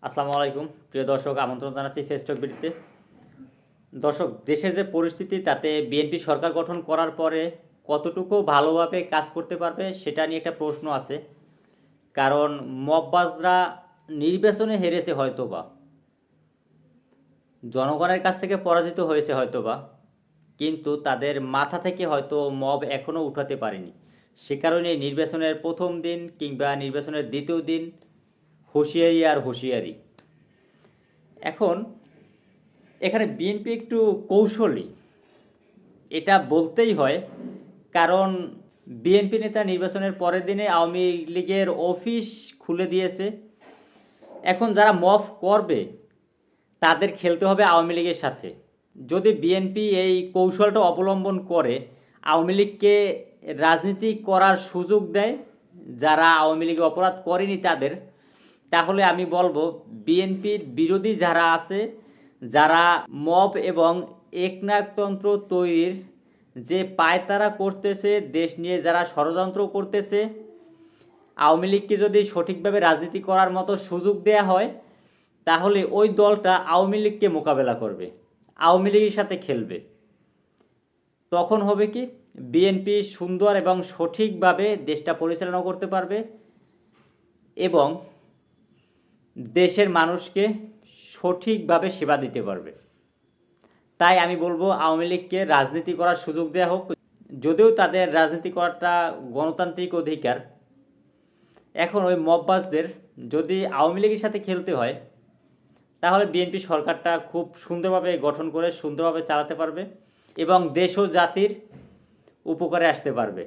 আসসালামু আলাইকুম প্রিয় দর্শক, আমন্ত্রণ জানাচ্ছি ফেসটক বিডিতে। দর্শক, দেশের যে পরিস্থিতি তাতে বিএনপি সরকার গঠন করার পরে কতটুকু ভালোভাবে কাজ করতে পারবে সেটা নিয়ে একটা প্রশ্ন আছে। কারণ মববাজরা নির্বাচনে হেরেছে হয়তোবা, জনগণের কাছ থেকে পরাজিত হয়েছে হয়তোবা, কিন্তু তাদের মাথা থেকে হয়তো মব এখনও উঠাতে পারেনি। সে কারণে নির্বাচনের প্রথম দিন কিংবা নির্বাচনের দ্বিতীয় দিন হুঁশিয়ারি আর হুঁশিয়ারি। এখন এখানে বিএনপি একটু কৌশলী, এটা বলতেই হয়। কারণ বিএনপি নেতা নির্বাচনের পরের দিনে আওয়ামী লীগের অফিস খুলে দিয়েছে। এখন যারা মফ করবে তাদের খেলতে হবে আওয়ামী লীগের সাথে। যদি বিএনপি এই কৌশলটা অবলম্বন করে আওয়ামী লীগকে রাজনীতি করার সুযোগ দেয়, যারা আওয়ামী লীগে অপরাধ করেনি তাদের, তাহলে আমি বলবো বিএনপির বিরোধী যারা আছে, যারা মব এবং একনায়কতন্ত্র তৈরির যে পায়তারা করতেছে, দেশ নিয়ে যারা ষড়যন্ত্র করতেছে, আওয়ামী লীগকে যদি সঠিকভাবে রাজনীতি করার মতো সুযোগ দেয়া হয় তাহলে ওই দলটা আওয়ামী লীগকে মোকাবেলা করবে, আওয়ামী লীগের সাথে খেলবে। তখন হবে কি, বিএনপি সুন্দর এবং সঠিকভাবে দেশটা পরিচালনা করতে পারবে এবং দেশের মানুষকে সঠিকভাবে সেবা দিতে পারবে। তাই আমি বলবো আওয়ামী লীগকে রাজনীতি করার সুযোগ দেওয়া হোক, যদিও তাদের রাজনীতি করাটা গণতান্ত্রিক অধিকার। এখন ওই মববাজদের যদি আওয়ামী লীগের সাথে খেলতে হয় তাহলে বিএনপি সরকারটা খুব সুন্দরভাবে গঠন করে সুন্দরভাবে চালাতে পারবে এবং দেশ ও জাতির উপকারে আসতে পারবে।